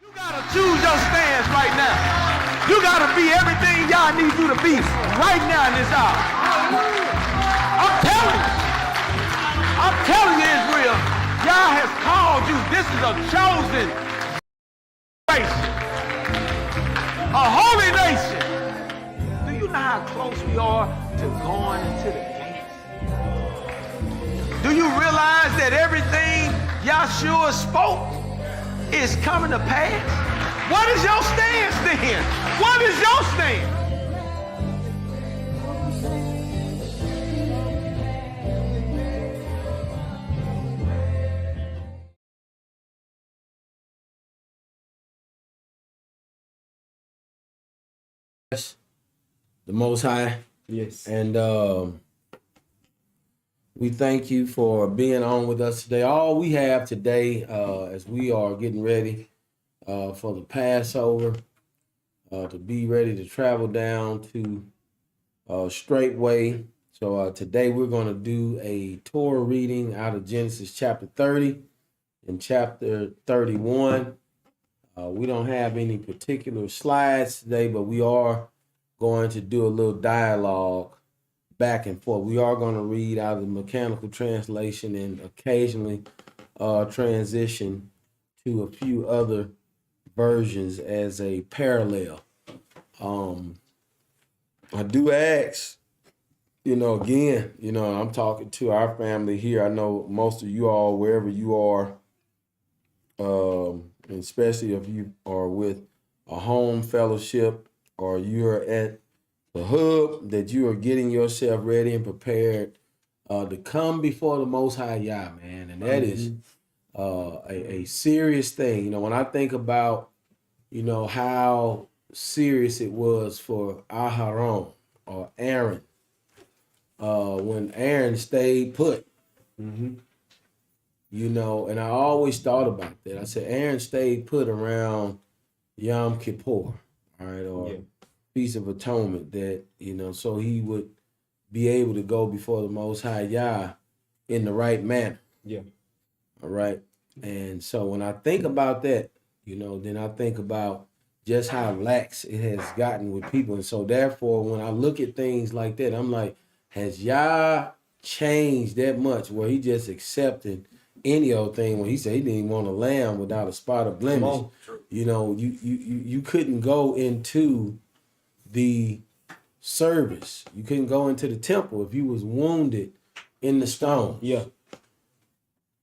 You gotta choose your stance right now. You gotta be everything Yah needs you to be right now in this hour. I'm telling you, Israel, Yah has called you. This is a chosen nation, a holy nation. Do you know how close we are to going into the gates? Do you realize that everything Yahshua spoke is coming to pass? What is your stance then? What is your stance? The Most High. Yes. And we thank you for being on with us today. All we have today, as we are getting ready for the Passover, to be ready to travel down to Straightway. So today we're going to do a Torah reading out of Genesis chapter 30 and chapter 31. We don't have any particular slides today, but we are going to do a little dialogue back and forth. We are going to read out of the mechanical translation and occasionally transition to a few other versions as a parallel. I do ask, again, I'm talking to our family here. I know most of you all, wherever you are, and especially if you are with a home fellowship or you're at the hub, that you are getting yourself ready and prepared to come before the Most High Yah, man. And that is a serious thing. When I think about, how serious it was for Aharon or Aaron, when Aaron stayed put, and I always thought about that. I said, Aaron stayed put around Yom Kippur, all right, or Feast of Atonement, that, so he would be able to go before the Most High Yah in the right manner. Yeah. All right. And so when I think about that, then I think about just how lax it has gotten with people. And so therefore, when I look at things like that, I'm like, has Yah changed that much where he just accepted any old thing when he said he didn't even want a lamb without a spot of blemish? You couldn't go into the service. You couldn't go into the temple if you was wounded in the stone. Yeah.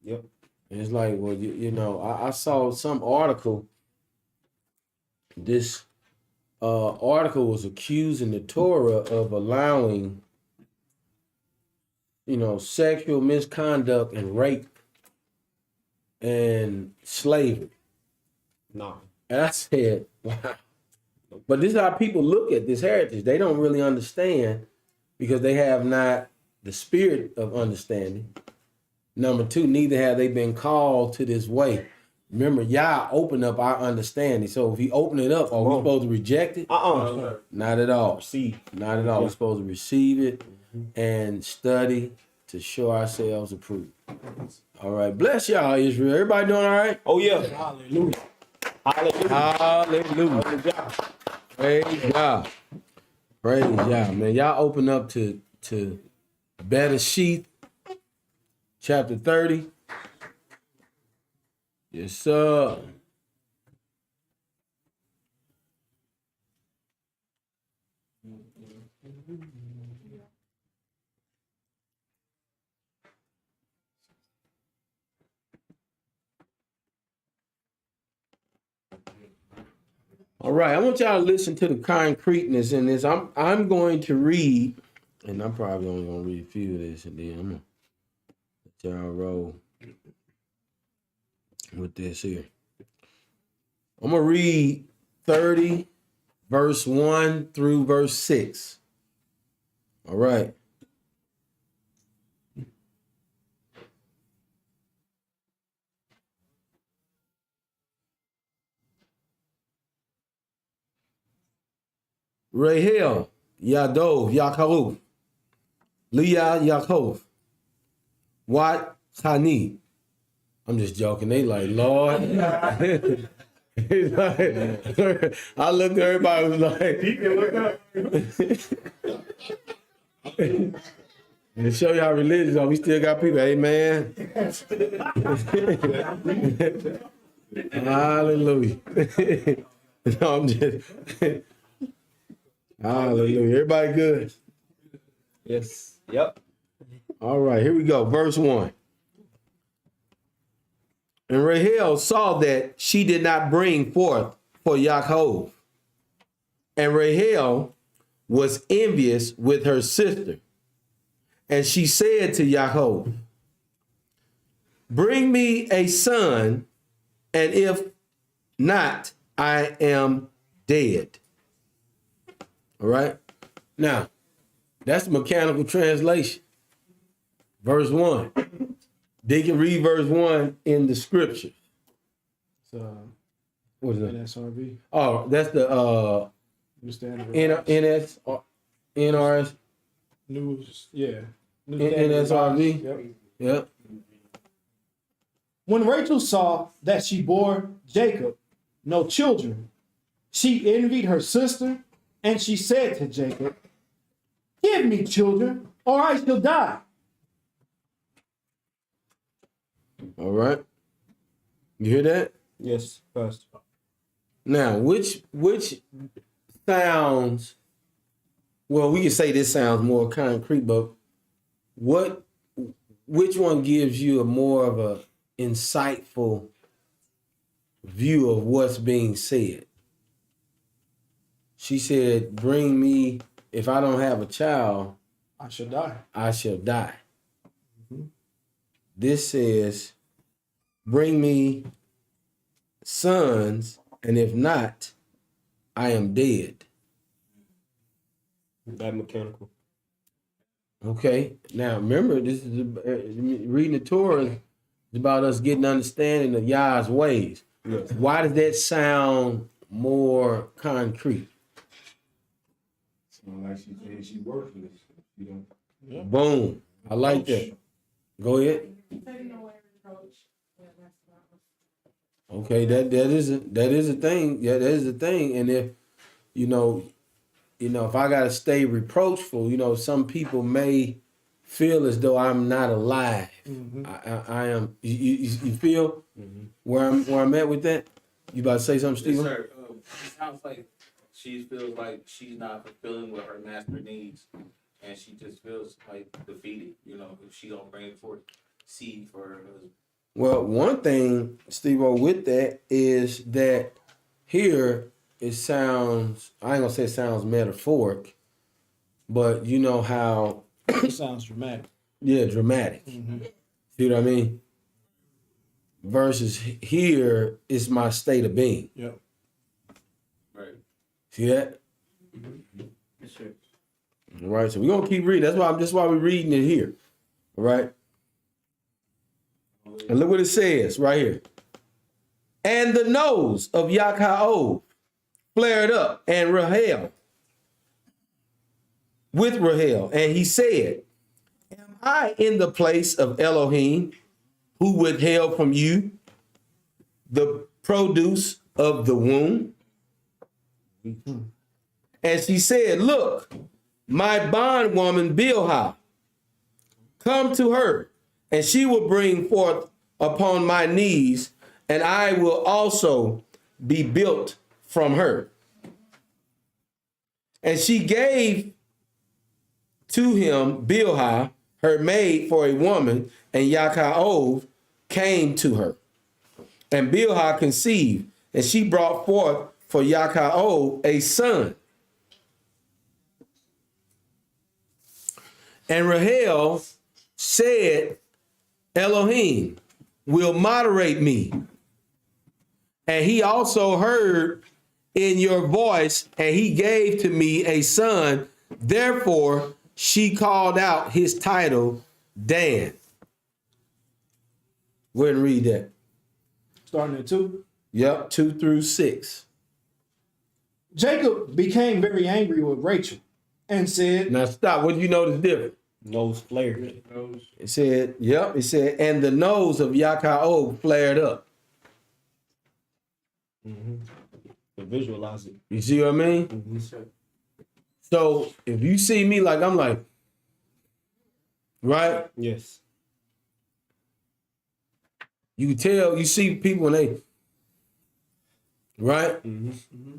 Yep. And it's like, well, I saw some article. This article was accusing the Torah of allowing, sexual misconduct and rape and slavery. No. And I said, wow. But this is how people look at this heritage. They don't really understand because they have not the spirit of understanding. Number two, neither have they been called to this way. Remember, Yah opened up our understanding. So if he opened it up, are we supposed to reject it? Not at all. Receive. Not at all. Yeah. We're supposed to receive it and study to show ourselves approved. All right. Bless y'all, Israel. Everybody doing all right? Oh, yeah. Hallelujah. Hallelujah. Hallelujah. Praise God. Praise Yah, man. Y'all open up to Bereshith, chapter 30. Yes, sir. All right, I want y'all to listen to the concreteness in this. I'm going to read, and I'm probably only going to read a few of this, and then I'm going to let y'all roll with this here. I'm going to read 30, verse 1 through verse 6. All right. Rahel, Yadov, Yaakov, Leah, Yaakov, Wat, Chani. I'm just joking. They like, Lord. He's like, I looked at everybody was like, and to show you how religious are, we still got people, amen. Hallelujah. No, I'm just, hallelujah. Everybody good? Yes. Yep. All right, here we go. Verse 1. And Rahel saw that she did not bring forth for Yaakov. And Rahel was envious with her sister. And she said to Yaakov, bring me a son, and if not, I am dead. All right. Now, that's the mechanical translation. Verse 1. They can read verse 1 in the scripture. So, What is that? NSRB. Oh, that's the New Standard NS NRS News. Yeah. New Standard NSRB. Yep. Yep. When Rachel saw that she bore Jacob no children, she envied her sister, and she said to Jacob, give me children, or I shall die. All right. You hear that? Yes, Pastor. Now, which sounds, well, we can say this sounds more concrete, but which one gives you a more of a insightful view of what's being said? She said, bring me, if I don't have a child, I shall die. I shall die. This says, bring me sons, and if not, I am dead. That mechanical. Okay. Now remember, this is reading the Torah is about us getting understanding of Yah's ways. Yes. Why does that sound more concrete? Sound like she said she worthless. You know. Yeah. Boom. I like that. Go ahead. Okay, that is a thing. Yeah, that is a thing. And if if I gotta stay reproachful, some people may feel as though I'm not alive. Mm-hmm. I am. You feel where I'm at with that? You about to say something, Steve? Yes, sir. It sounds like she feels like she's not fulfilling what her master needs, and she just feels like defeated. If she don't bring forth seed for her husband. Well, one thing, Steve-O, with that is that here it sounds, I ain't gonna say it sounds metaphoric, but you know how It sounds dramatic. yeah, dramatic. Mm-hmm. See what I mean? Versus here is my state of being. Yep. Right. See that? Yes, sir. All right, so we're gonna keep reading. That's why we're reading it here. All right. And look what it says right here. And the nose of Yaakov flared up, and Rahel, and he said, am I in the place of Elohim, who withheld from you the produce of the womb? And she said, look, my bondwoman Bilhah, come to her, and she will bring forth upon my knees, and I will also be built from her. And she gave to him Bilhah, her maid, for a woman, and Yaakov came to her. And Bilhah conceived, and she brought forth for Yaakov a son. And Rahel said, Elohim will moderate me. And he also heard in your voice, and he gave to me a son. Therefore, she called out his title, Dan. Go ahead and read that. Starting at 2. Yep, 2 through 6. Jacob became very angry with Rachel and said, Now stop. What do you notice different? nose flared. It said, and the nose of Yaakov flared up. To visualize it. You see what I mean? Mm-hmm. So if you see me like I'm like, right? Yes. You can tell, you see people when they, right? Mm-hmm.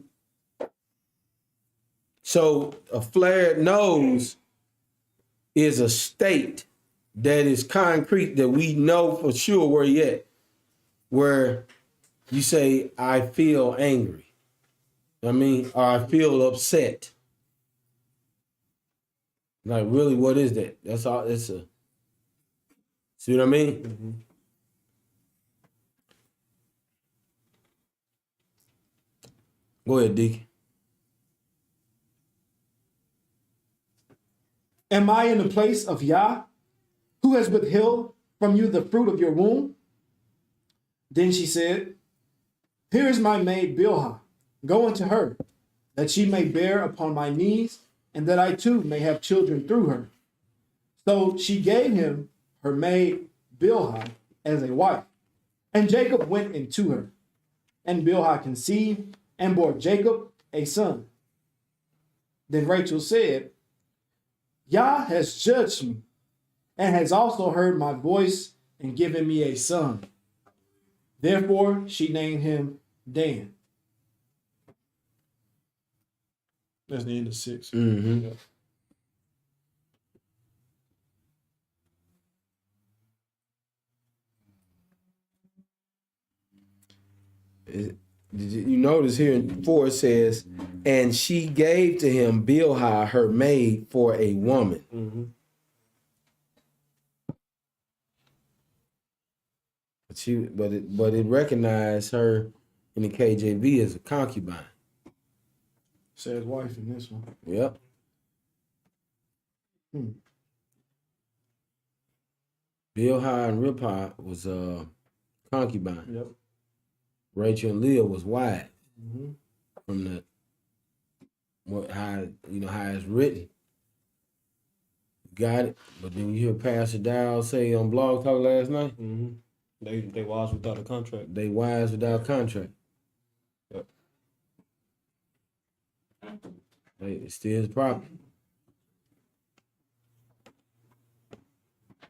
So a flared nose is a state that is concrete that we know for sure where you at. Where you say, I feel angry. I mean, or I feel upset. Like, really, what is that? That's all, it's a, see what I mean? Mm-hmm. Go ahead, Deacon. Am I in the place of Yah, who has withheld from you the fruit of your womb? Then she said, Here is my maid Bilhah. Go unto her, that she may bear upon my knees, and that I too may have children through her. So she gave him her maid Bilhah as a wife. And Jacob went into her. And Bilhah conceived and bore Jacob a son. Then Rachel said, Yah has judged me, and has also heard my voice and given me a son. Therefore she named him Dan. That's the end of 6. Mm-hmm. Yeah. Did you notice here in 4 it says, and she gave to him Bilhah, her maid, for a woman. Mm-hmm. But it recognized her in the KJV as a concubine. Says wife in this one. Yep. Bilhah and Rilpah was concubine. Yep. Rachel and Leah was wives. Mm-hmm. From the how it's written. Got it. But then you hear Pastor Dow say on Blog Talk last night, Mm-hmm. They wives without a contract. they wives without contract. Yep. Hey, it still is property.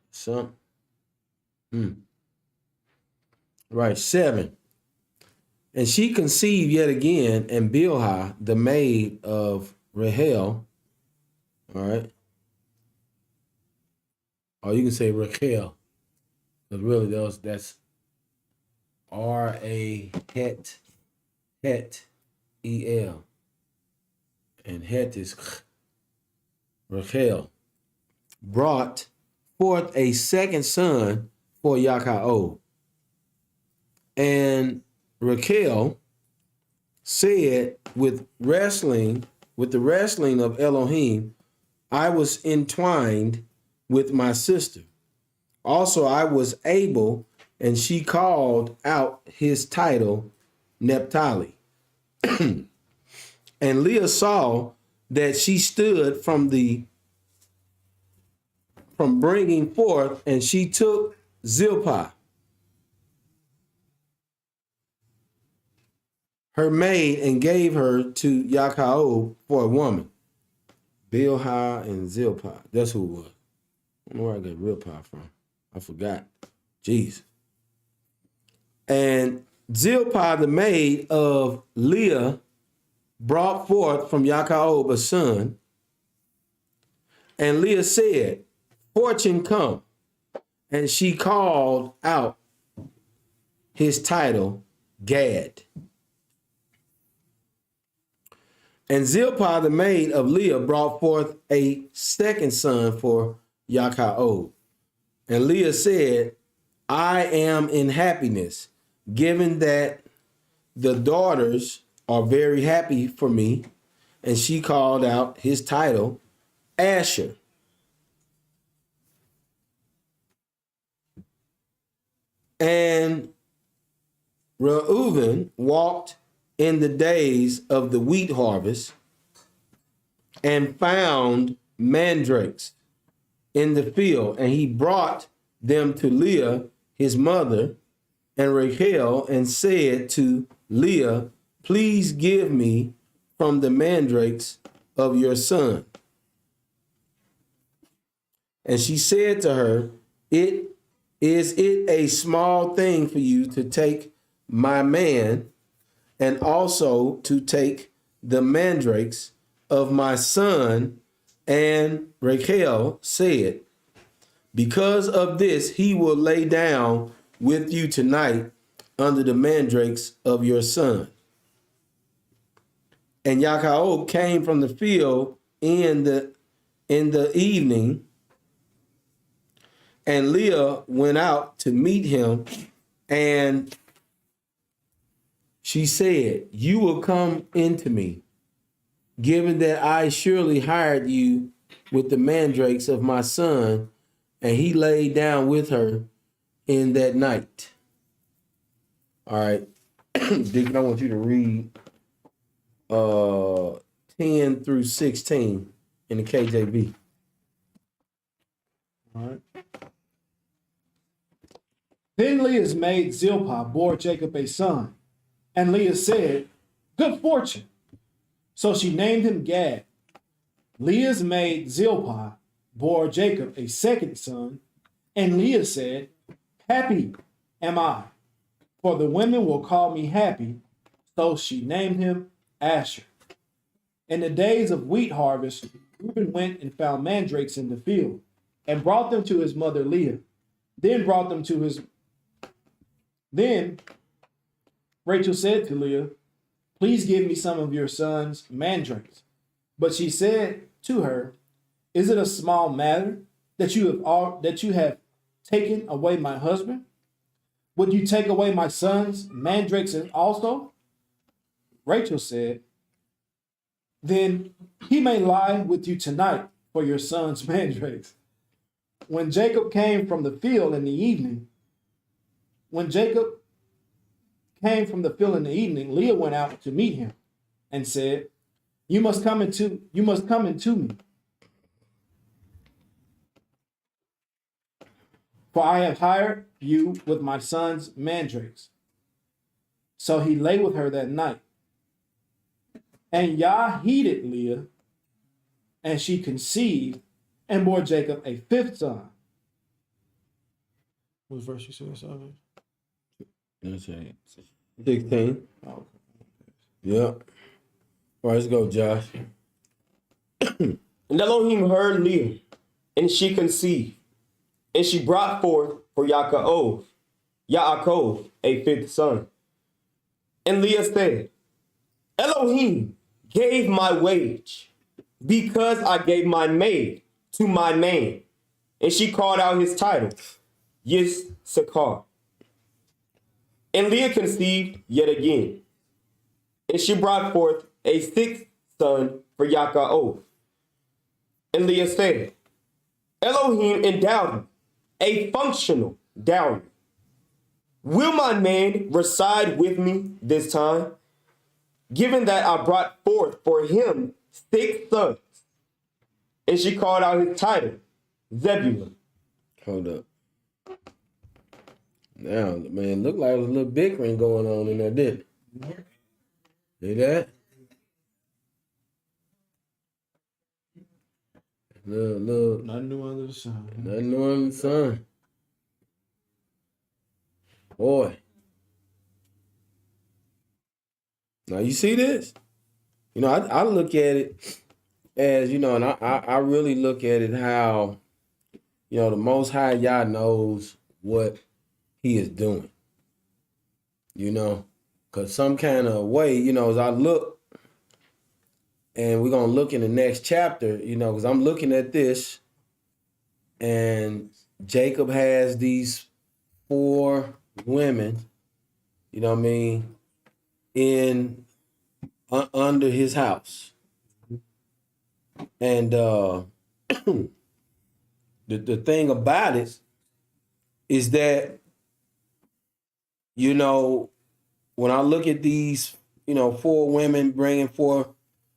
Some. Right, 7. And she conceived yet again, and Bilhah, the maid of Rahel, all right? Or you can say Rachel, because really that's R-A-Het-E-L. And Het is Rachel. Brought forth a second son for Yaakov. And Rachel said with the wrestling of Elohim, I was entwined with my sister. Also, I was able, and she called out his title, Naphtali. And Leah saw that she stood from bringing forth, and she took Zilpah, her maid, and gave her to Yaakov for a woman. Bilhah and Zilpah. That's who it was. I don't know where I got Rilpah from. I forgot. Jesus. And Zilpah, the maid of Leah, brought forth from Yaakov a son. And Leah said, Fortune come. And she called out his title, Gad. And Zilpah, the maid of Leah, brought forth a second son for Yaakov. And Leah said, I am in happiness, given that the daughters are very happy for me. And she called out his title, Asher. And Reuben walked in the days of the wheat harvest and found mandrakes in the field, and he brought them to Leah, his mother, and Rachel, and said to Leah, please give me from the mandrakes of your son. And she said to her, Is it a small thing for you to take my man and also to take the mandrakes of my son? And Rachel said, because of this, he will lay down with you tonight under the mandrakes of your son. And Yaakov came from the field in the evening, and Leah went out to meet him, and she said, you will come into me, given that I surely hired you with the mandrakes of my son. And he laid down with her in that night. All right. Deacon, I want you to read 10 through 16 in the KJV. All right. Then Leah's maid Zilpah bore Jacob a son, and Leah said, good fortune. So she named him Gad. Leah's maid Zilpah bore Jacob a second son, and Leah said, happy am I, for the women will call me happy. So she named him Asher. In the days of wheat harvest, Reuben went and found mandrakes in the field, and brought them to his mother Leah. Then Rachel said to Leah, please give me some of your son's mandrakes. But she said to her, is it a small matter that you have taken away my husband? Would you take away my son's mandrakes also? Rachel said, then he may lie with you tonight for your son's mandrakes. When Jacob came from the field in the evening, Leah went out to meet him and said, you must come into me. For I have hired you with my son's mandrakes. So he lay with her that night. And Yah heeded Leah, and she conceived and bore Jacob a fifth son. What verse you said, Simon? That's right. 16. Oh, Yep. All right, let's go, Josh. And Elohim heard Leah, and she conceived, and she brought forth for Yaakov a fifth son. And Leah said, Elohim gave my wage, because I gave my maid to my man. And she called out his title, Yissachar. And Leah conceived yet again, and she brought forth a sixth son for Yaakov. And Leah said, Elohim endowed me a functional dowry. Will my man reside with me this time, given that I brought forth for him 6 sons? And she called out his title, Zebulun. Hold up. Now, man, looked like there was a little bickering going on in there, didn't it? See that? Look. nothing new under the sun. Nothing new under the sun. Boy. Now, you see this? You know, I look at it as, you know, and I really look at it how, you know, the Most High Yah knows what he is doing. You know, because some kind of way, you know, as I look, and we're going to look in the next chapter, you know, because I'm looking at this, and Jacob has these 4 women, you know what I mean, under his house. And the thing about it is that, you know, when I look at these, you know, 4 women bringing forth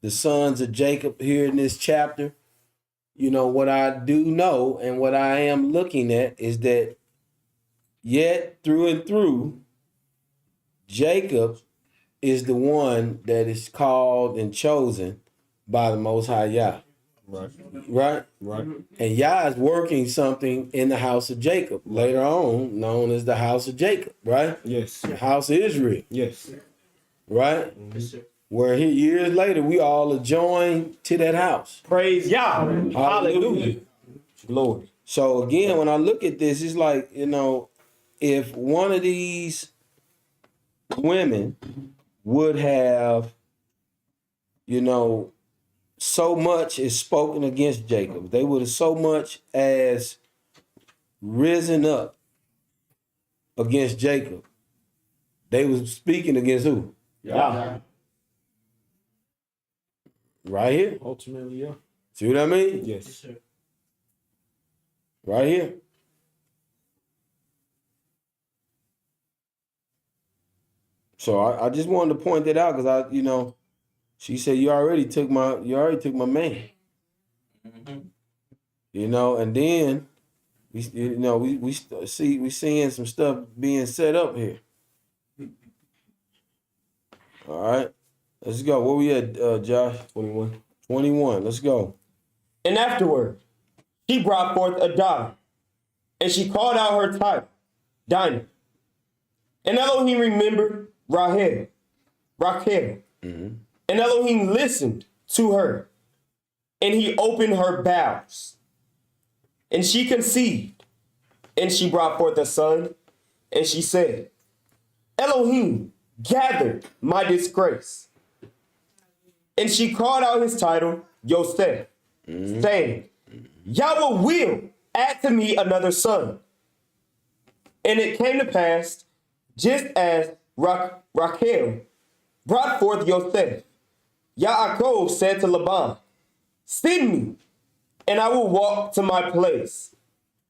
the sons of Jacob here in this chapter, you know, what I do know and what I am looking at is that yet through and through, Jacob is the one that is called and chosen by the Most High Yah. Right. Right? Right. And Yah is working something in the house of Jacob, later on known as the house of Jacob, right? Yes. The house of Israel, Yes. right? Where years later we all are joined to that house. Praise Yah. Hallelujah. Glory. So again, when I look at this, it's like, if one of these women would have, so much is spoken against Jacob, they would have so much as risen up against Jacob. They was speaking against who? Yah. Right here. Ultimately, yeah. See what I mean? Yes. Right here. So I just wanted to point that out because she said you already took my man. And then we seeing some stuff being set up here. All right, let's go. Where we at, Josh? 21. 21. Let's go. And afterward, she brought forth a daughter, and she called out her title, Dinah. And Elohim remembered Rachel. And Elohim listened to her, and he opened her bowels. And she conceived, and she brought forth a son, and she said, Elohim gathered my disgrace. And she called out his title, Yosef, saying, Yahweh will add to me another son. And it came to pass, just as Rachel brought forth Yosef, Yaakov said to Laban, send me, and I will walk to my place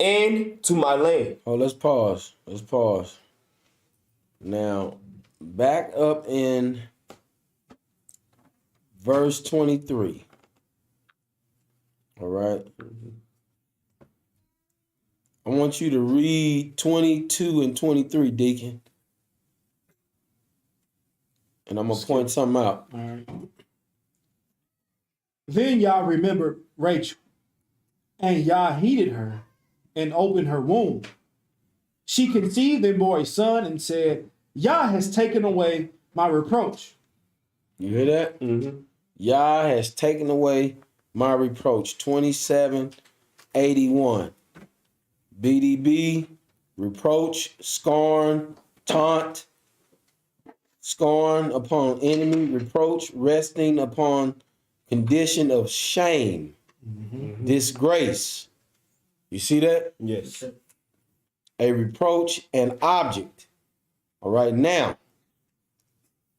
and to my land. Oh, let's pause. Now, back up in verse 23. All right. I want you to read 22 and 23, Deacon. And I'm going to point something out. All right. Then Yah remembered Rachel, and Yah heeded her and opened her womb. She conceived and bore a son and said, Yah has taken away my reproach. You hear that? Yah has taken away my reproach. 27:81. BDB, reproach, scorn, taunt, scorn upon enemy, reproach, resting upon condition of shame, disgrace. You see that? Yes. A reproach, an object. All right, now,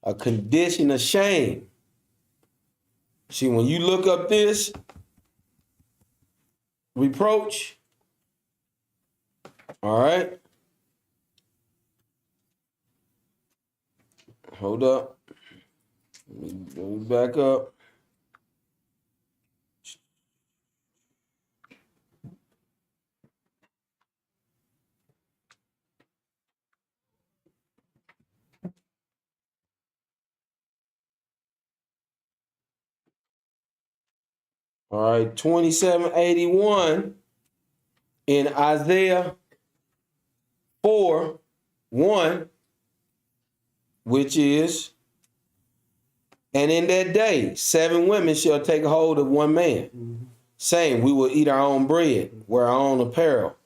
a condition of shame. See, when you look up this reproach, all right, hold up. Let me back up. All right, 27:81 in Isaiah 4:1, which is, and in that day 7 women shall take hold of one man, saying, we will eat our own bread, wear our own apparel.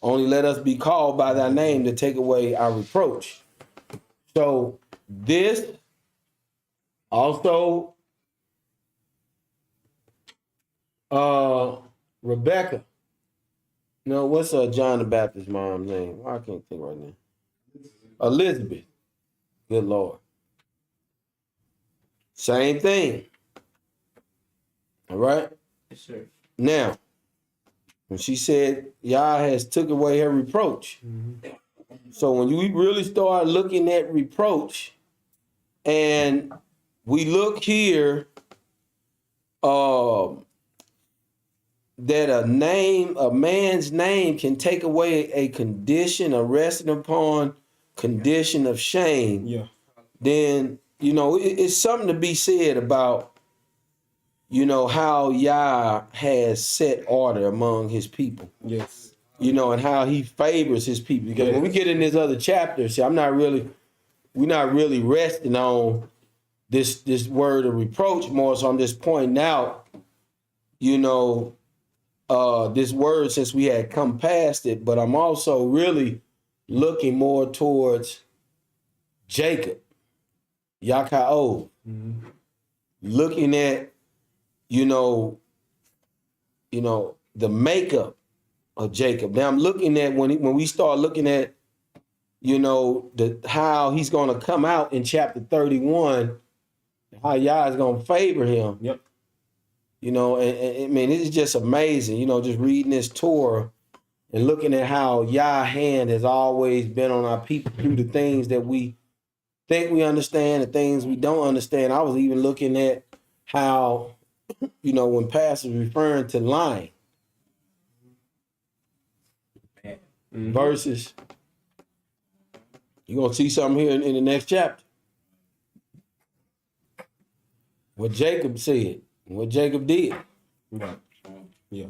Only let us be called by thy name to take away our reproach. So this also Rebecca. No, what's John the Baptist's mom's name? I can't think right now. Elizabeth. Good Lord. Same thing. All right? Yes, sir. Now, when she said Yah has took away her reproach. So when you really start looking at reproach, and we look here, that a man's name can take away a condition, a resting upon condition of shame. Yeah. Then you know, it's something to be said about, you know, how Yah has set order among his people. Yes. You know, and how he favors his people. Because when we get in this other chapter, see, we're not really resting on this word of reproach more, so I'm just pointing out, you know, this word since we had come past it, but I'm also really looking more towards Jacob, Yaakov, looking at, you know, the makeup of Jacob. Now I'm looking at when we start looking at, you know, how he's going to come out in chapter 31, how Yah is going to favor him. Yep. You know, and I mean, it's just amazing, you know, just reading this Torah and looking at how Yah's hand has always been on our people through the things that we think we understand, the things we don't understand. I was even looking at how, you know, when Pastor was referring to lying versus, you're going to see something here in the next chapter. What Jacob said, what Jacob did. Right. Yeah.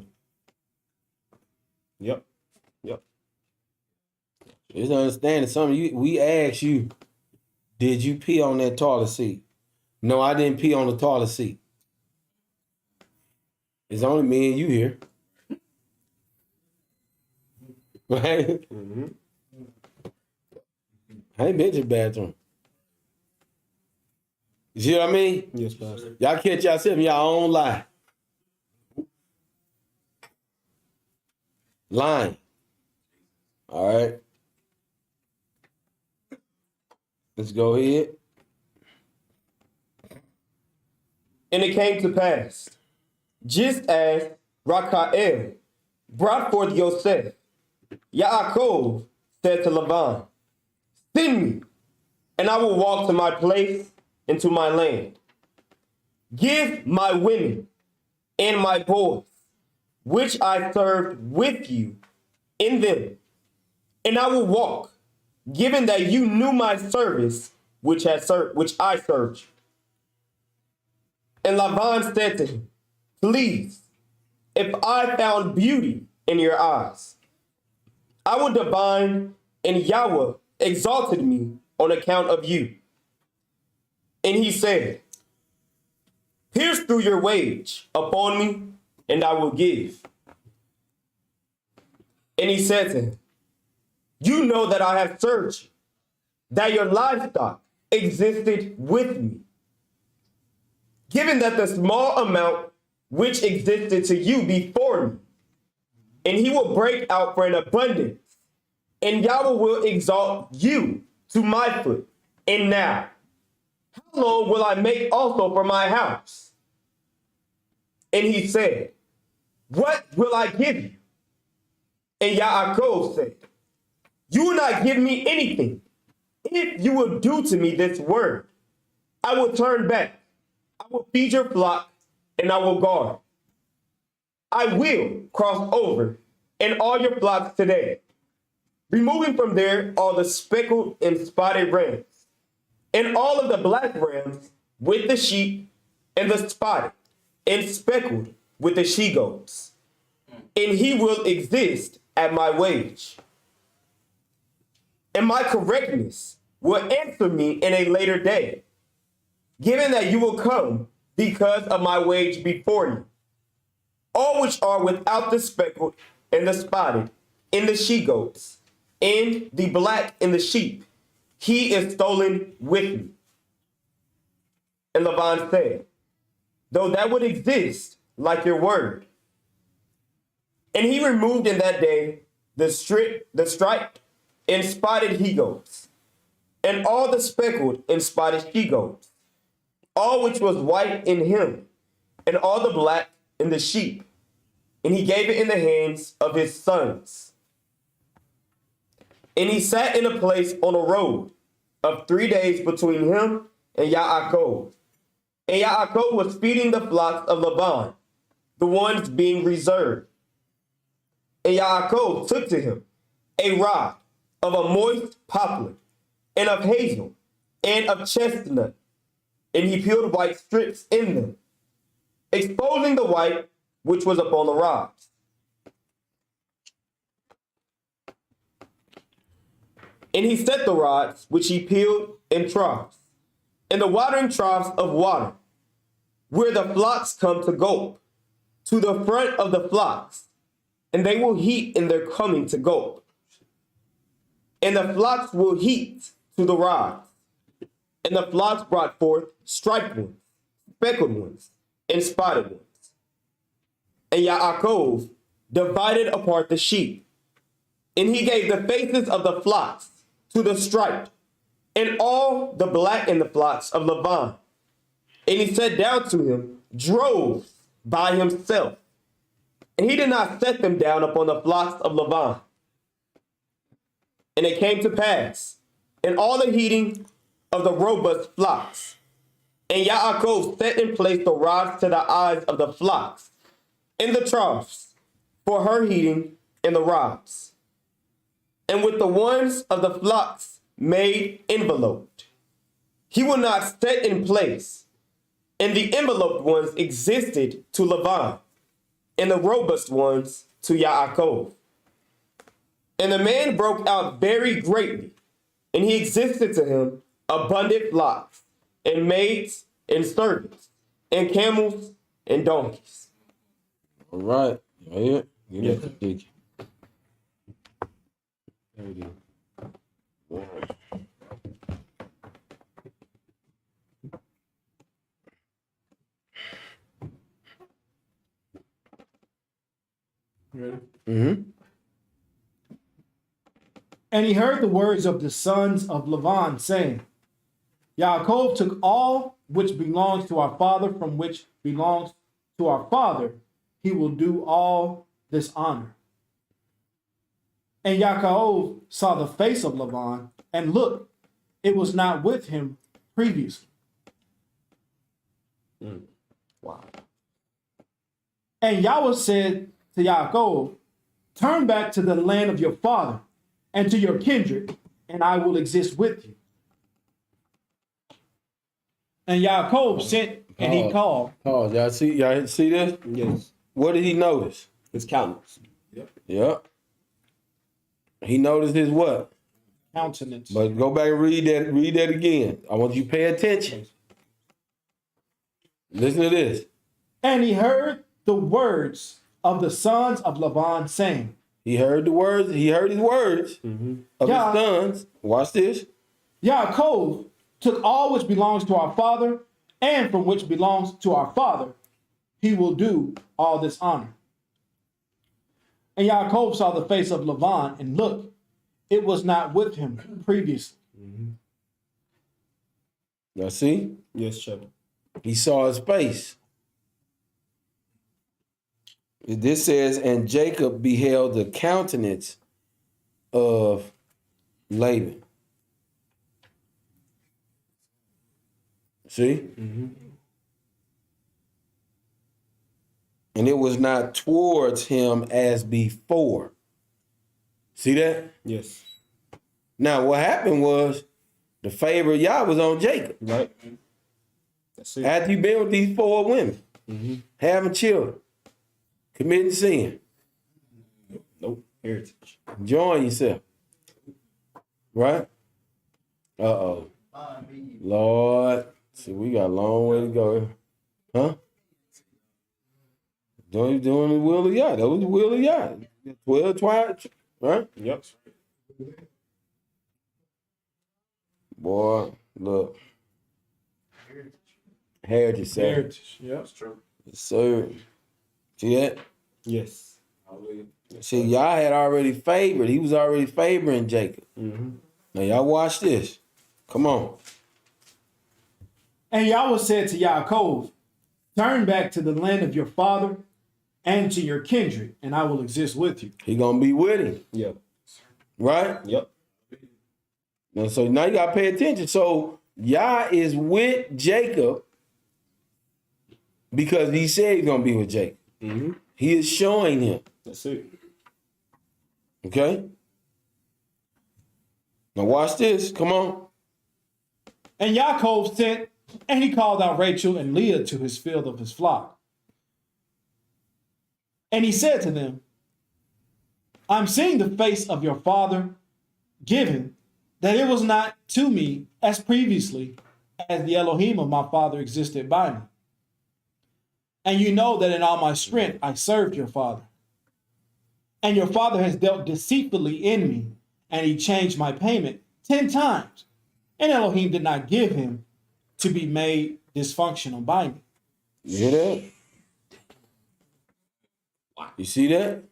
Yep. Yep. Just understanding some of you, we asked you, did you pee on that toilet seat? No, I didn't pee on the toilet seat. It's only me and you here. Right? I ain't been to the bathroom. You see what I mean? Yes, Pastor. Y'all catch yourself in y'all own lie. Lying. All right. Let's go ahead. And it came to pass, just as Rachael brought forth Yosef, Yaakov said to Laban, send me, and I will walk to my place and to my land. Give my women and my boys, which I served with you, in them, and I will walk, given that you knew my service, which I served you. And Laban said to him, please, if I found beauty in your eyes, I will divine, and Yahweh exalted me on account of you. And he said, pierce through your wage upon me, and I will give. And he said to him, you know that I have searched, that your livestock existed with me, given that the small amount which existed to you before me, and he will break out for an abundance, and Yahweh will exalt you to my foot. And now, how long will I make also for my house? And he said, what will I give you? And Yaakov said, you will not give me anything. If you will do to me this word, I will turn back. I will feed your flock, and I will guard. I will cross over and all your flocks today, removing from there all the speckled and spotted rams, and all of the black rams with the sheep, and the spotted and speckled with the she-goats. And he will exist at my wage. And my correctness will answer me in a later day, given that you will come because of my wage before you. All which are without the speckled and the spotted, and the she-goats, and the black and the sheep, he is stolen with me. And Laban said, though that would exist like your word. And he removed in that day the striped and spotted he-goats, and all the speckled and spotted she-goats, all which was white in him, and all the black in the sheep. And he gave it in the hands of his sons. And he sat in a place on a road of 3 days between him and Yaakov. And Yaakov was feeding the flocks of Laban, the ones being reserved. And Yaakov took to him a rod of a moist poplar, and of hazel, and of chestnut, and he peeled white strips in them, exposing the white which was upon the rods. And he set the rods which he peeled in troughs, in the watering troughs of water, where the flocks come to gulp, to the front of the flocks, and they will heat in their coming to gulp. And the flocks will heat to the rods, and the flocks brought forth striped ones, speckled ones, and spotted ones. And Yaakov divided apart the sheep, and he gave the faces of the flocks to the striped, and all the black in the flocks of Laban. And he sat down to him droves by himself, and he did not set them down upon the flocks of Laban. And it came to pass, in all the heating of the robust flocks, and Yaakov set in place the rods to the eyes of the flocks, in the troughs, for her heating in the rods. And with the ones of the flocks made enveloped, he will not set in place, and the enveloped ones existed to Laban, and the robust ones to Yaakov. And the man broke out very greatly, and he existed to him abundant flocks, and maids, and servants, and camels, and donkeys. All right. Right here. Get that dick. There it is. Ready? Mm-hmm. And he heard the words of the sons of Laban, saying, Yaakov took all which belongs to our father from which belongs to our father. He will do all this honor. And Yaakov saw the face of Laban, and look, it was not with him previously. Wow. And Yahweh said to Yaakov, turn back to the land of your father and to your kindred, and I will exist with you. And Yaakov sent and he called. Oh, y'all see this? Yes. What did he notice? His countenance. Yep. He noticed his what? Countenance. But go back and read that again. I want you to pay attention. Listen to this. And he heard the words of the sons of Laban, saying, He heard the words. He heard his words of Yeah. his sons. Watch this. Yaakov took all which belongs to our father, and from which belongs to our father, he will do all this honor. And Yaakov saw the face of Laban, and look, it was not with him previously. Now see, Yes, Shepherd. he saw his face. This says, and Jacob beheld the countenance of Laban. See? And it was not towards him as before. See that? Yes. Now, what happened was the favor of Yah was on Jacob. Right. That's it. After you've been with these 4 women, having children, committing sin, Nope. Heritage. enjoying yourself. Right? Uh-oh. Lord. See, we got a long way to go. Huh? Doing the will of Yah. That was the will of Yah. 12 twice, right? Yep. Boy, look. Heritage, sir. Heritage. Yep. That's true. Yes, sir. See that? Yes. Hallelujah. See, Yah had already favored. He was already favoring Jacob. Now, y'all watch this. Come on. And Yahweh said to Yaakov, turn back to the land of your father and to your kindred, and I will exist with you. He gonna be with him, Yep. right? Yep. And so now you gotta pay attention. So Yah is with Jacob because he said he's gonna be with Jacob. He is showing him. That's it. Okay? Now watch this. Come on. And Yaakov sent And he called out Rachel and Leah to his field of his flock. And he said to them, I'm seeing the face of your father, given that it was not to me as previously, as the Elohim of my father existed by me. And you know that in all my strength I served your father. And your father has dealt deceitfully in me, and he changed my payment 10 times. And Elohim did not give him to be made dysfunctional by me. You hear that? You see that?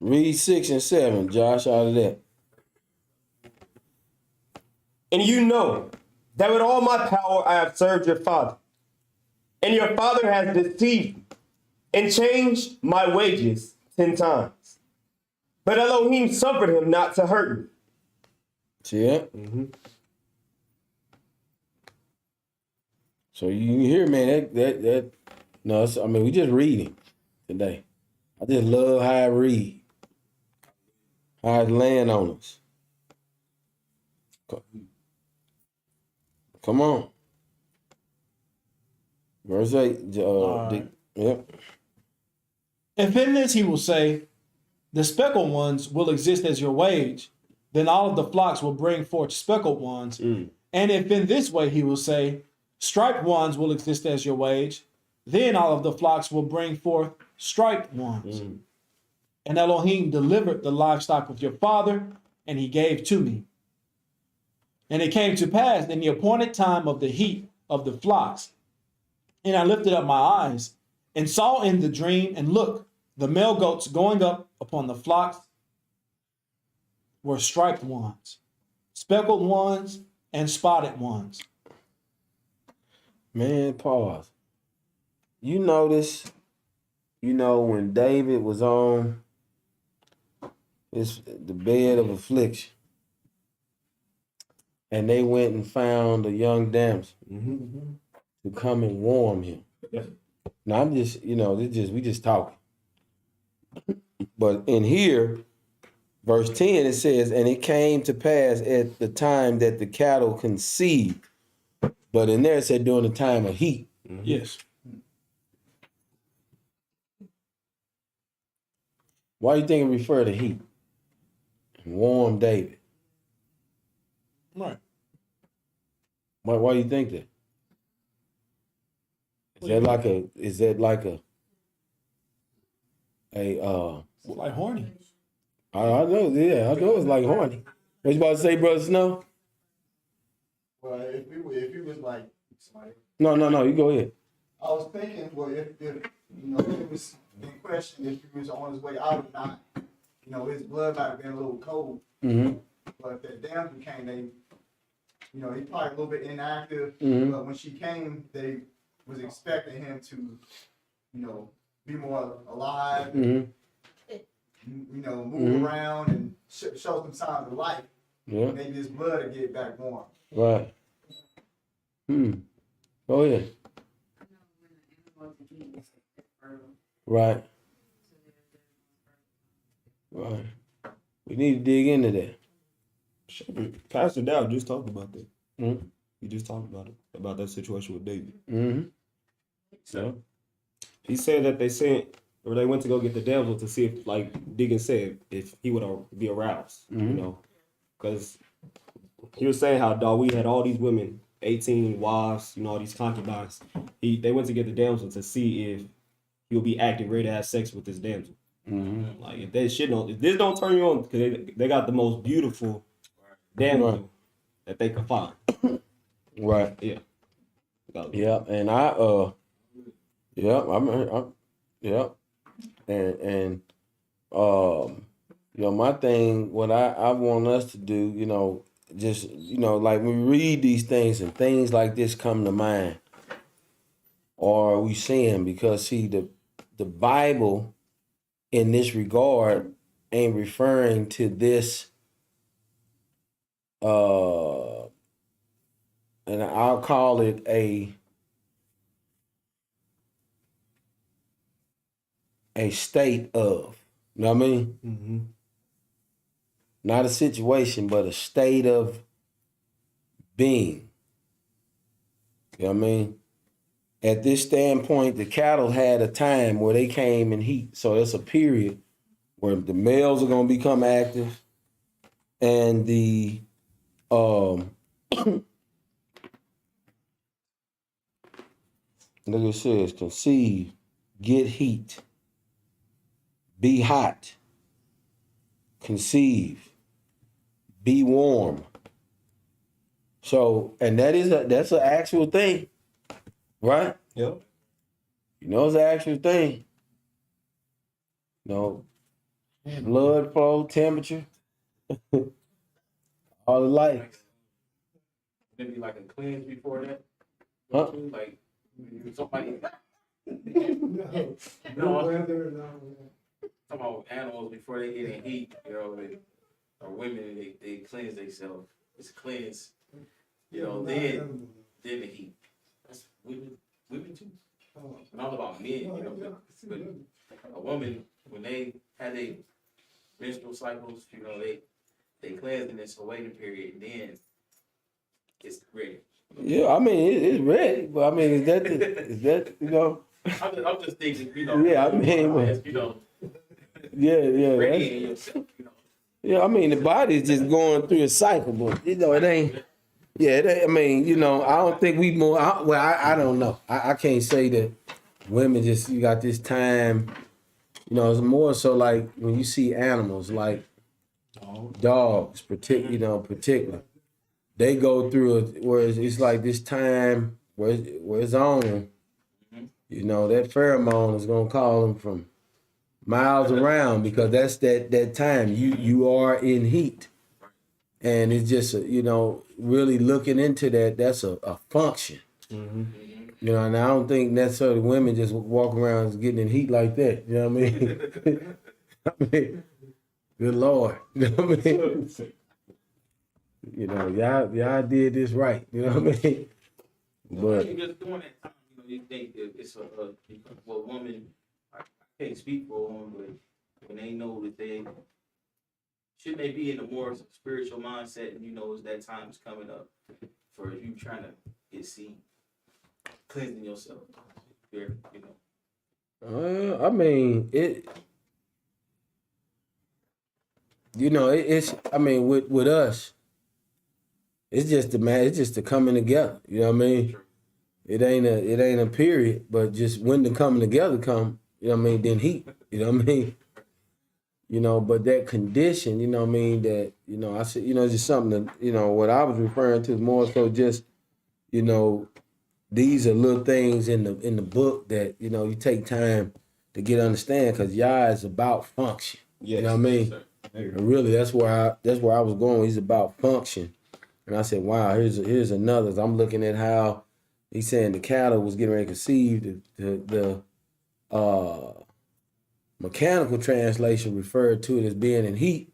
Read 6 and 7, Josh, out of that. And you know that with all my power I have served your father. And your father has deceived me and changed my wages 10 times. But Elohim suffered him not to hurt me. See that? So you hear, man, that no, I mean, we just reading today. I just love how I read. How it land on us. Come on. Verse 8. right. Yep. If in this he will say, the speckled ones will exist as your wage, then all of the flocks will bring forth speckled ones. And if in this way he will say, striped ones will exist as your wage, then all of the flocks will bring forth striped ones. And Elohim delivered the livestock of your father, and he gave to me. And it came to pass in the appointed time of the heat of the flocks, and I lifted up my eyes and saw in the dream, and look, the male goats going up upon the flocks were striped ones, speckled ones, and spotted ones. Man, pause. You notice, when David was on the bed of affliction, and they went and found a young damsel to come and warm him. Now I'm just, we just talking. But in here, verse 10, it says, and it came to pass at the time that the cattle conceived. But in there it said during the time of heat. Yes. Why do you think it referred to heat? Warm David. Right. Why do you think that? Is that like a like horny? I know, yeah, I know it's like horny. What you about to say, Brother Snow? Well, if he was like somebody, No, you go ahead. I was thinking, well, if it was in question, if he was on his way out or not, his blood might have been a little cold. But if that damsel came, they, he probably a little bit inactive. But when she came, they was expecting him to, be more alive. Move around and show some signs of life. Yeah. Maybe his blood would get back warm. Right. Go ahead. Right. Right. We need to dig into that. Pastor Dow just talked about that. He just talked about that situation with David. So he said that they went to go get the damsel to see if, like Deacon said, if he would be aroused, because he was saying how Dawid had all these women, 18 wives, all these concubines. They went to get the damsel to see if he would be acting ready to have sex with this damsel. Like if this don't turn you on, because they got the most beautiful damsel that they could find. Right. Yeah. Yeah, and my thing, what I want us to do, just, like when we read these things and things like this come to mind, or we see them, because see, the Bible in this regard ain't referring to this, and I'll call it a state of, you know what I mean? not a situation, but a state of being. You know what I mean? At this standpoint, the cattle had a time where they came in heat. So it's a period where the males are going to become active and the look, it says conceive, get heat, be hot, conceive, be warm. So, and that's an actual thing, right? Yep. You know, it's an actual thing. You know, blood flow, temperature, all the lights. Maybe like a cleanse before that. Huh? Like somebody. No weather, no. Talking about animals before they get in heat, you know, or women they cleanse themselves. It's cleanse, you know. Then the heat. That's women too. And all about men, you know. But a woman when they had their menstrual cycles, you know, they cleanse in this waiting period, and then it's ready. Yeah, I mean it's ready, but I mean is that you know? I'm just thinking, you know. Yeah, I mean, you know. Yeah, Ready in yourself, you know. yeah. I mean the body's just going through a cycle, but you know it ain't. Yeah, it ain't, I mean, you know, I don't think we more. I don't know. I can't say that women just you got this time. You know, it's more so like when you see animals like dogs, particular. They go through it where it's like this time where it's on. You know, that pheromone is gonna call them from miles around because that's that time you are in heat, and it's just you know really looking into that. That's a function. You know, and I don't think necessarily women just walk around getting in heat like that. You know what I mean? I mean, good Lord. You know what I mean? You know, y'all did this right. You know what I mean? But Just during that time, you know, you think that it's well, woman. I can't speak for a woman, but when they know that shouldn't they be in a more spiritual mindset, and you know, as that time is coming up for you trying to get seed, cleansing yourself, you know. I mean it. You know, it's. I mean, with us, it's just it's just the coming together. You know what I mean? It ain't a period, but just when the coming together come. You know what I mean? Then heat. You know what I mean? You know, but that condition. You know what I mean? That you know, I said. You know, it's just something that you know what I was referring to is more so just. You know, these are little things in the book that you know you take time to get understand because Yah is about function. Yes. You know what I mean? And really, that's where I was going. He's about function, and I said, "Wow, here's another." So I'm looking at how he's saying the cattle was getting ready to conceive. The mechanical translation referred to it as being in heat,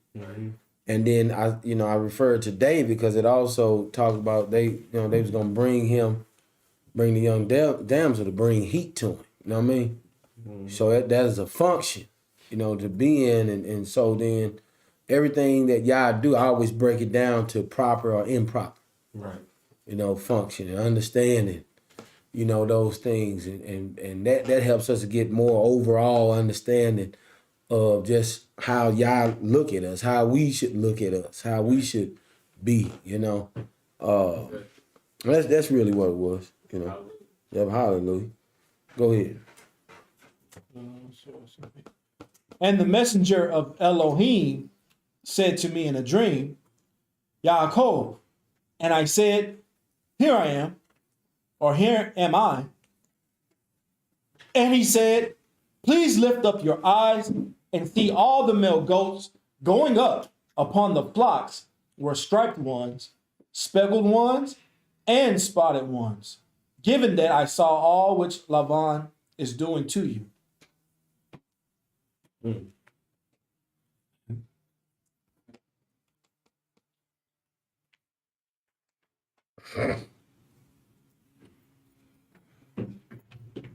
and then I referred to David because it also talked about they was gonna bring the young damsel to bring heat to him. You know what I mean? So that is a function, you know, to be in, and so then everything that y'all do, I always break it down to proper or improper. Right. You know, function and understanding, you know, those things, and that helps us to get more overall understanding of just how y'all look at us, how we should look at us, how we should be. You know, that's really what it was. You know, yeah, hallelujah. Go ahead. And the messenger of Elohim said to me in a dream, Yaakov. And I said, here I am, or here am I. And he said, please lift up your eyes and see all the male goats going up upon the flocks were striped ones, speckled ones, and spotted ones, given that I saw all which Laban is doing to you.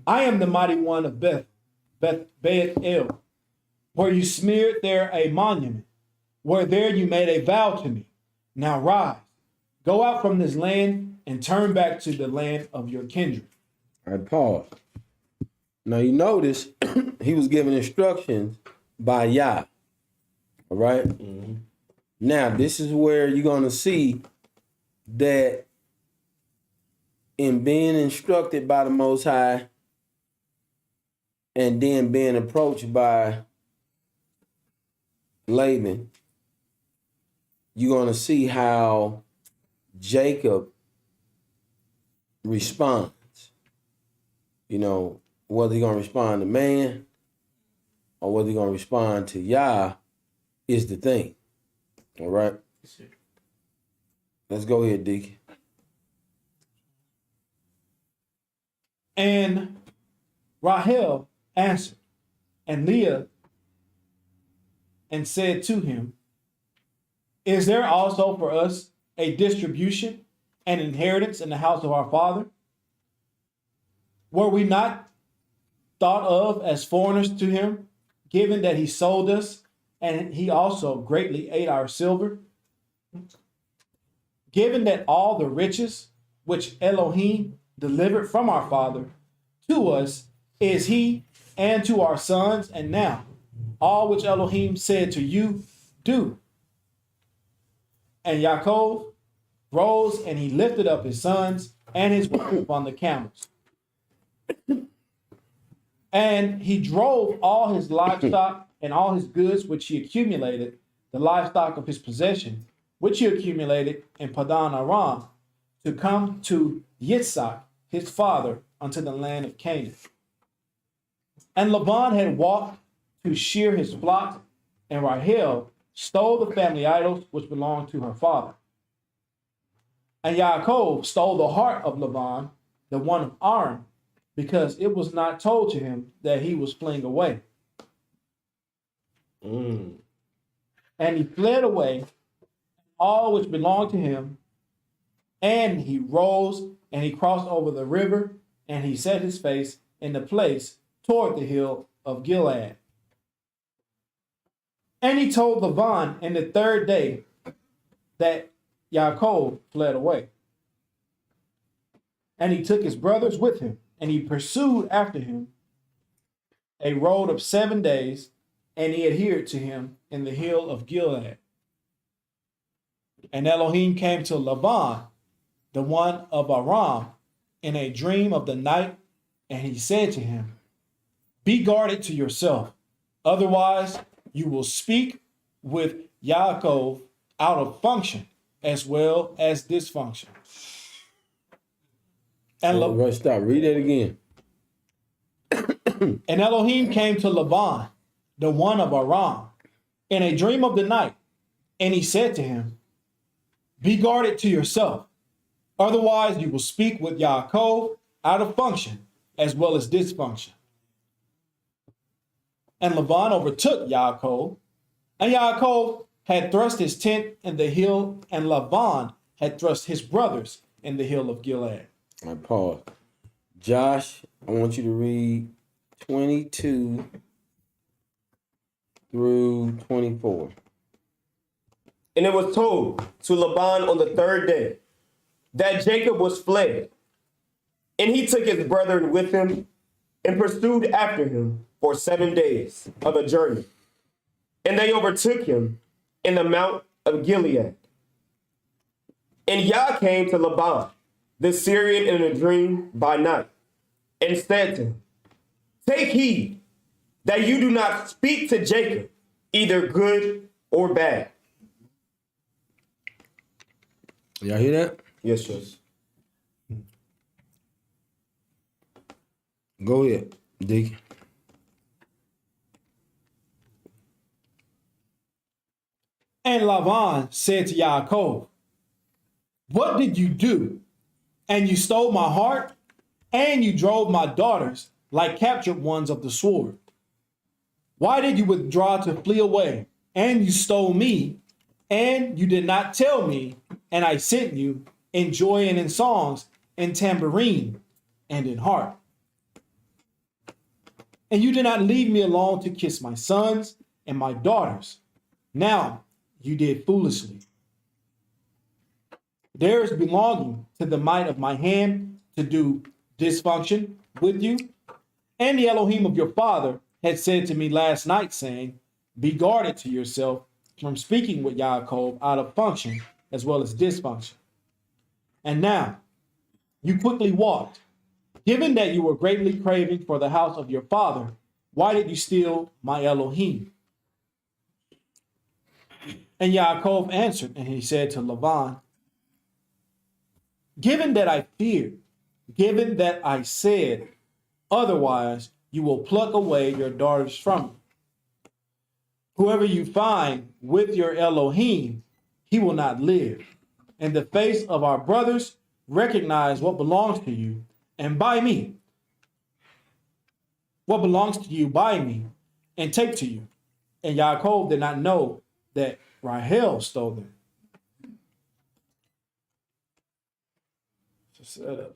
I am the mighty one of Beth El, where you smeared there a monument, where there you made a vow to me. Now rise, go out from this land and turn back to the land of your kindred. All right, pause. Now you notice he was given instructions by Yah. All right? Now this is where you're going to see that in being instructed by the Most High and then being approached by Laban, you're going to see how Jacob responds. You know, whether he's going to respond to man or whether he's going to respond to Yah is the thing. All right? Let's go ahead, Deacon. And Rahel answered, and Leah, and said to him, is there also for us a distribution and inheritance in the house of our father? Were we not thought of as foreigners to him, given that he sold us, and he also greatly ate our silver? Given that all the riches which Elohim delivered from our father to us is he and to our sons, and now all which Elohim said to you, do. And Yaakov rose and he lifted up his sons and his wife upon the camels. And he drove all his livestock and all his goods which he accumulated, the livestock of his possession, which he accumulated in Padan Aram, to come to Yitzhak, his father, unto the land of Canaan. And Laban had walked to shear his flock, and Rahel stole the family idols which belonged to her father. And Yaakov stole the heart of Laban, the one of Aram, because it was not told to him that he was fleeing away. And he fled away, all which belonged to him, and he rose and he crossed over the river, and he set his face in the place toward the hill of Gilead. And he told Laban in the third day that Yaakov fled away. And he took his brothers with him, and he pursued after him a road of 7 days, and he adhered to him in the hill of Gilead. And Elohim came to Laban, the one of Aram, in a dream of the night, and he said to him, be guarded to yourself, otherwise you will speak with Yaakov out of function as well as dysfunction. And Stop. Read that again. And Elohim came to Laban, the one of Aram, in a dream of the night, and he said to him, be guarded to yourself, otherwise you will speak with Yaakov out of function as well as dysfunction. And Laban overtook Yaakov, and Yaakov had thrust his tent in the hill, and Laban had thrust his brothers in the hill of Gilead. I pause. Josh, I want you to read 22 through 24. And it was told to Laban on the third day that Jacob was fled. And he took his brethren with him and pursued after him for 7 days of a journey. And they overtook him in the mount of Gilead. And Yah came to Laban, the Syrian, in a dream by night, and said to him, take heed that you do not speak to Jacob, either good or bad. Y'all hear that? Yes, yes. Go ahead, Deacon. And Laban said to Yaakov, what did you do? And you stole my heart, and you drove my daughters like captured ones of the sword. Why did you withdraw to flee away? And you stole me, and you did not tell me, and I sent you in joy and in songs, in tambourine and in harp. And you did not leave me alone to kiss my sons and my daughters. Now, you did foolishly. There is belonging to the might of my hand to do dysfunction with you. And the Elohim of your father had said to me last night, saying, be guarded to yourself from speaking with Yaakov out of function as well as dysfunction. And now you quickly walked. Given that you were greatly craving for the house of your father, why did you steal my Elohim? And Yaakov answered, and he said to Laban, given that I feared, given that I said, otherwise you will pluck away your daughters from me. Whoever you find with your Elohim, he will not live. In the face of our brothers, recognize what belongs to you, and by me, what belongs to you by me, and take to you. And Yaakov did not know that Rahel stole them. It's a setup.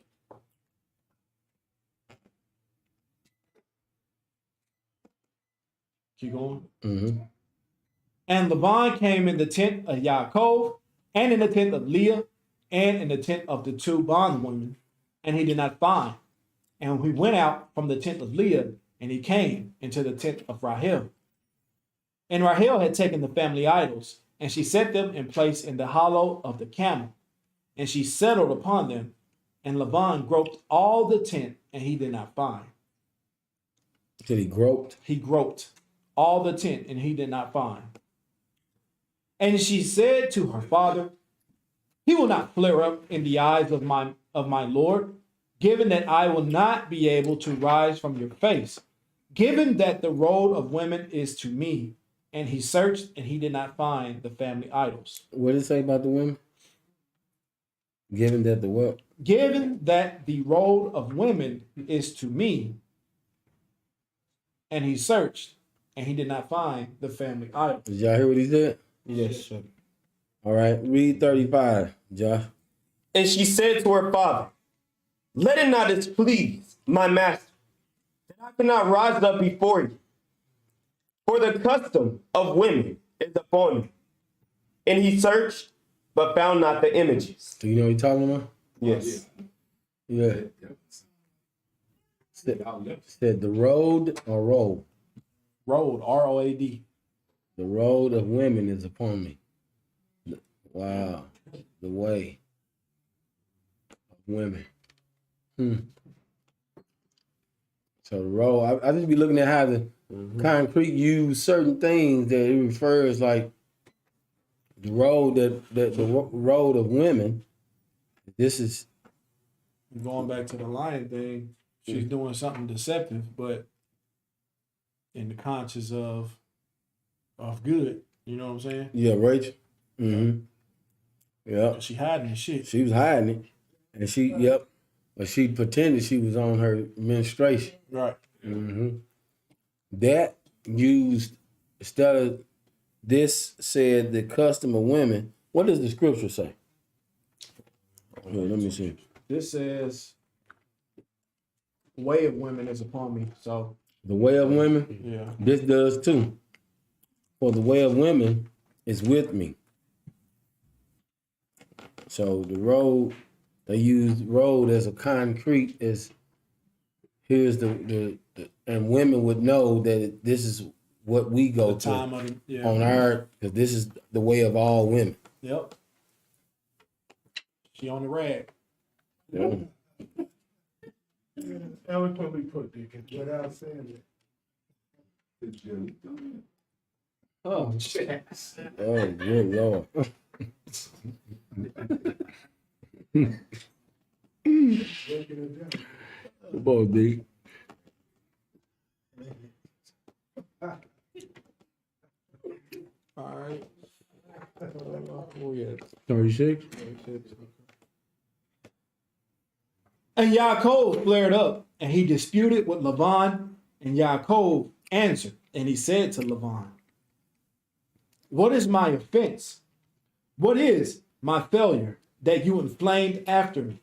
Keep going. Mm-hmm. And Laban came in the tent of Yaakov, and in the tent of Leah, and in the tent of the two bondwomen, and he did not find. And he went out from the tent of Leah, and he came into the tent of Rahel. And Rahel had taken the family idols, and she set them in place in the hollow of the camel, and she settled upon them. And Laban groped all the tent, and he did not find. Said he groped. He groped all the tent, and he did not find. And she said to her father, he will not flare up in the eyes of my Lord, given that I will not be able to rise from your face, given that the road of women is to me. And he searched, and he did not find the family idols. What did it say about the women? Given that the what? Given that the road of women is to me, and he searched, and he did not find the family idols. Did y'all hear what he said? Yes, sir. All right, read 35, Josh. And she said to her father, let it not displease my master, that I cannot rise up before you. For the custom of women is upon you. And he searched, but found not the images. Do you know what he's talking about? Yes. Yeah. Said the road or road? Road, R-O-A-D. The road of women is upon me. Wow. The way of women. So the road, I just be looking at how the concrete use certain things that it refers like the road the road of women. This is Going back to the lion thing, she's doing something deceptive, but in the conscience of good. You know what I'm saying? yeah, Rachel. Mm-hmm. Yeah. She hiding the shit. She was hiding it. And she but she pretended she was on her menstruation. Right. Mm-hmm. That used, instead of this said the custom of women, what does the scripture say? Here, let me see. This says, way of women is upon me. So, The way of women, yeah. this does too. For the way of women is with me. So the road, they use road as a concrete, as here's the and women would know that this is what we go The to time of the, yeah. on our, because this is the way of all women. Yep. She on the rag. Yeah. Eloquently put, Deacon, without saying it. Oh, shit. Oh, good Lord. Come on, D. All right. Oh, yeah. 36? And Yaakov flared up, and he disputed with Laban, and Yaakov answered, and he said to Laban, what is my offense? What is my failure that you inflamed after me?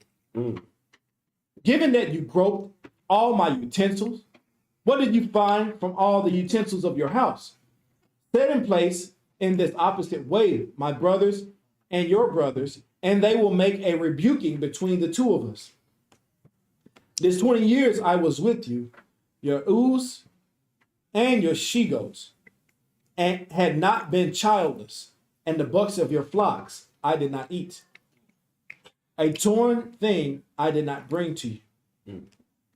Given that you groped all my utensils, what did you find from all the utensils of your house? Set in place in this opposite way, my brothers and your brothers, and they will make a rebuking between the two of us. This 20 years I was with you, your ewes and your she-goats, and had not been childless, and the bucks of your flocks I did not eat. A torn thing I did not bring to you.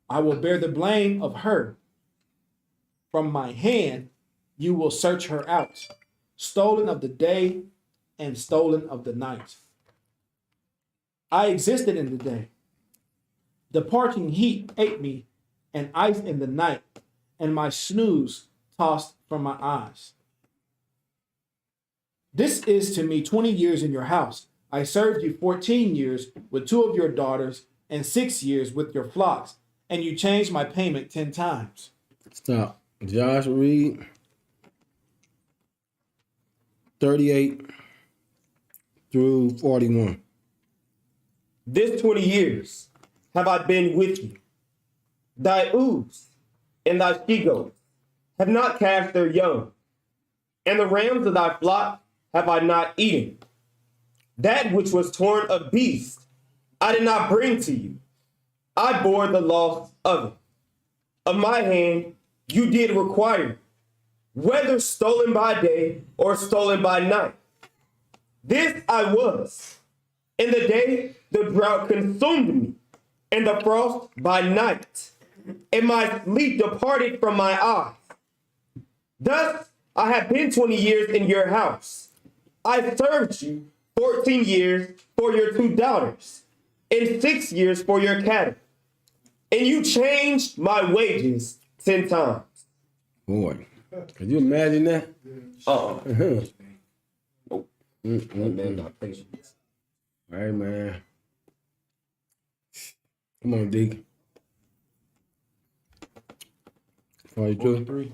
I will bear the blame of her. From my hand you will search her out, stolen of the day and stolen of the night. I existed in the day. The parching heat ate me, and ice in the night, and my snooze tossed from my eyes. This is to me 20 years in your house. I served you 14 years with 2 of your daughters and 6 years with your flocks, and you changed my payment 10 times. Stop. Josh, read 38 through 41. This 20 years have I been with you. Thy ewes and thy she-goats have not cast their young, and the rams of thy flock have I not eaten. That which was torn of beast I did not bring to you. I bore the loss of it. Of my hand you did require, whether stolen by day or stolen by night. This I was. In the day the drought consumed me, and the frost by night, and my sleep departed from my eyes. Thus I have been 20 years in your house. I served you 14 years for your 2 daughters, and 6 years for your cattle. And you changed my wages 10 times. Boy, can you imagine that? That man not patient. Hey, man. Come on, Deacon. 42? 43.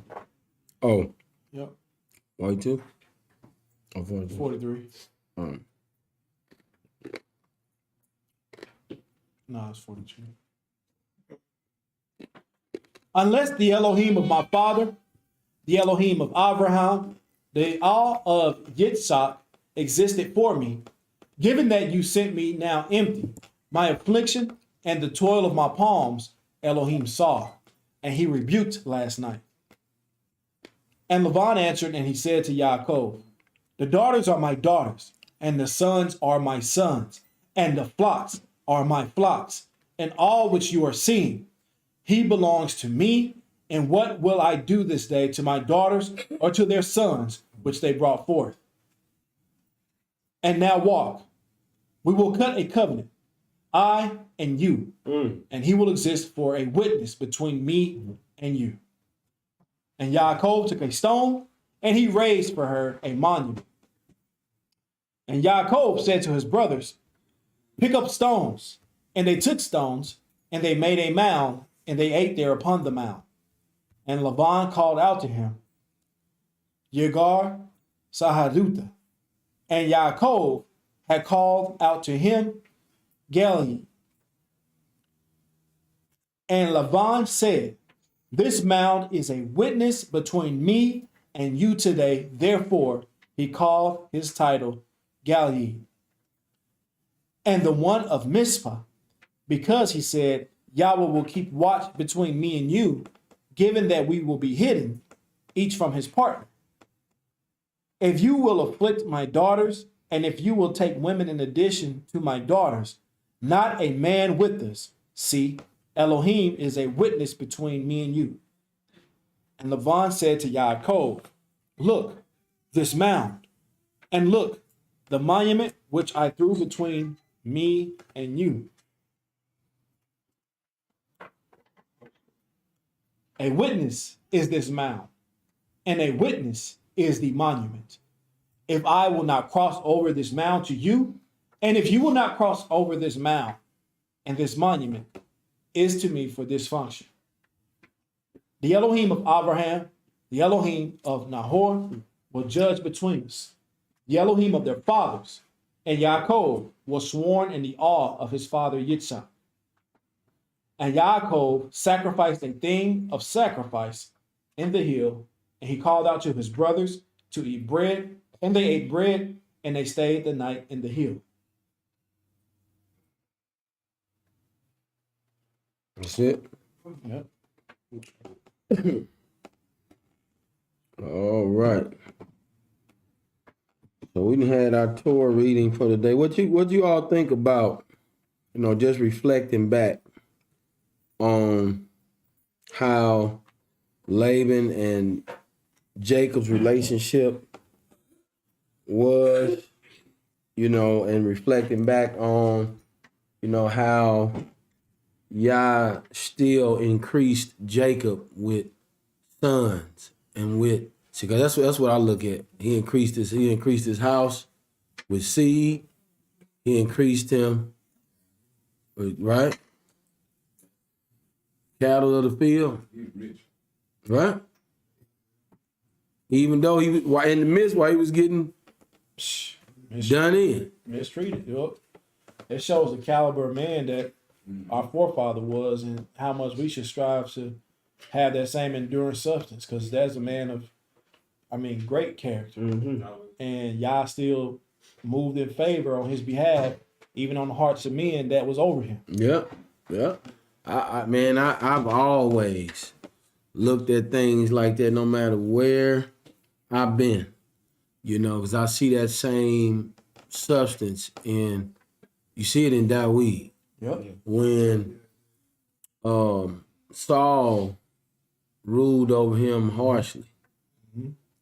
Oh, Yep. 42? Oh, 42. 43. Um, No, it's 42. Unless the Elohim of my father, the Elohim of Abraham, the all of Yitzhak existed for me, given that you sent me now empty, my affliction and the toil of my palms, Elohim saw, and he rebuked last night. And Laban answered, and he said to Yaakov, the daughters are my daughters, and the sons are my sons, and the flocks are my flocks, and all which you are seeing, he belongs to me. And what will I do this day to my daughters or to their sons, which they brought forth? And now walk. We will cut a covenant, I and you, and he will exist for a witness between me and you. And Yaakov took a stone, and he raised for her a monument. And Yaakov said to his brothers, pick up stones. And they took stones, and they made a mound, and they ate there upon the mound. And Laban called out to him, Yegar Sahaduta. And Yaakov had called out to him, Gilead. And Laban said, this mound is a witness between me and you today. Therefore, he called his title Gilead. And the one of Mizpah, because he said, Yahweh will keep watch between me and you, given that we will be hidden, each from his partner. If you will afflict my daughters, and if you will take women in addition to my daughters, not a man with us, see, Elohim is a witness between me and you. And Laban said to Yaakov, look, this mound, and look, the monument which I threw between me and you. A witness is this mound, and a witness is the monument. If I will not cross over this mound to you, and if you will not cross over this mound, and this monument is to me for this function. The Elohim of Abraham, the Elohim of Nahor, will judge between us. The Elohim of their fathers, and Yaakov was sworn in the awe of his father Yitzhak. And Yaakov sacrificed a thing of sacrifice in the hill, and he called out to his brothers to eat bread And they ate bread, and they stayed the night in the hill. That's it. Yep. All right. So we done had our Torah reading for the day. What you all think about, just reflecting back on how Laban and Jacob's relationship was, and reflecting back on, how Yah still increased Jacob with sons and with, because that's what I look at. He increased his house with seed. He increased him, right? Cattle of the field. He's rich. Right? Even though he was in the midst while he was getting done in. Mistreated. Yep. It shows the caliber of man that our forefather was, and how much we should strive to have that same enduring substance, because that's a man of, great character. And Yah still moved in favor on his behalf, even on the hearts of men that was over him. Yep. I've always looked at things like that no matter where I've been, because I see that same substance in, you see it in Dawid. Yep. When Saul ruled over him harshly,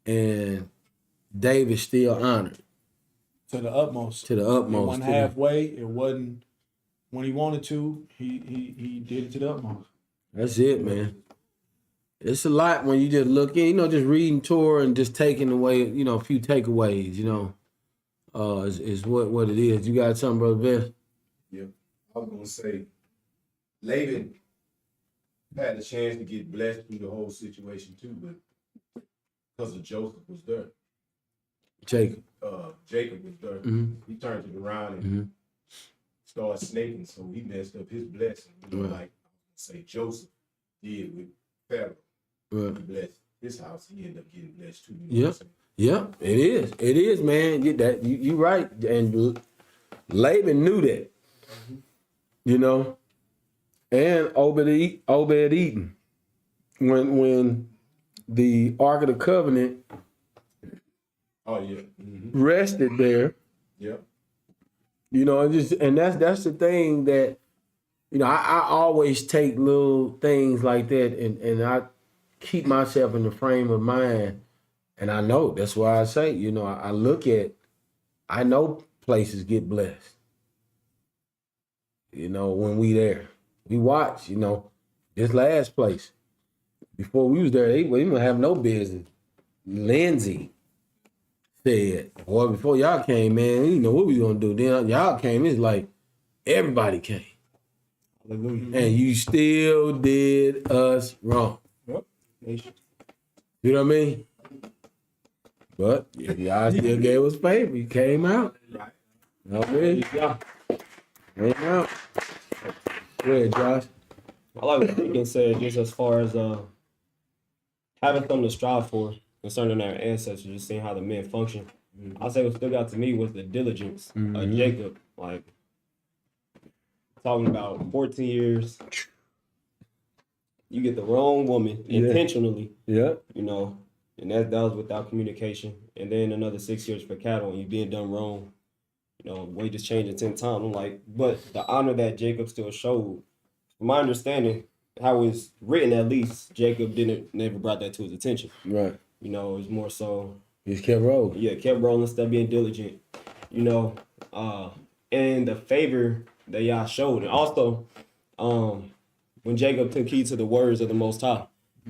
and David still honored To the utmost. to the It utmost. wasn't halfway. It wasn't when he wanted to. He did it to the utmost. That's it, man. It's a lot when you just look in, just reading Torah and just taking away, a few takeaways, is what it is. You got something, Brother Vest? Yep. I was gonna say, Laban had the chance to get blessed through the whole situation too, but because of Joseph was there, Jacob. Jacob was there. He turned it around and started snaking, so he messed up his blessing. Like say Joseph did with Pharaoh. Right. He blessed his house. He ended up getting blessed too. You know what I'm saying? Yeah, it is. It is, man. You right. And Laban knew that. And Obed Edom. When the Ark of the Covenant Oh yeah. rested there, Yep. and that's the thing that, I always take little things like that and I keep myself in the frame of mind. And I know, that's why I say, I know places get blessed. When we there. We watch, this last place. Before we was there, they didn't have no business. Lindsay said, boy, before y'all came, man, we didn't know what we was gonna do. Then y'all came, it's like everybody came. Hallelujah. And you still did us wrong. Yep. You know what I mean? But y'all still gave us favor. You came out. Okay. Came out. Go ahead, Josh. I like what Deacon said, just as far as having something to strive for concerning our ancestors, just seeing how the men function. I say what stood out to me was the diligence of Jacob. Like, talking about 14 years, you get the wrong woman intentionally, Yeah. and that was without communication. And then another 6 years for cattle, and you being done wrong. Wages changing 10 times. I'm like, but the honor that Jacob still showed, from my understanding, how it's written at least, Jacob never brought that to his attention. Right. It was more so. He just kept rolling. Yeah, kept rolling, still being diligent. And the favor that y'all showed. And also, when Jacob took heed to the words of the Most High.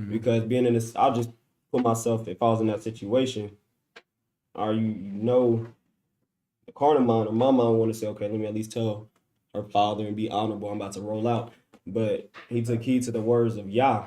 Because being in this, I'll just put myself, if I was in that situation, or the carnal mind or my mind want to say, okay, let me at least tell her father and be honorable. I'm about to roll out. But he took heed to the words of Yah.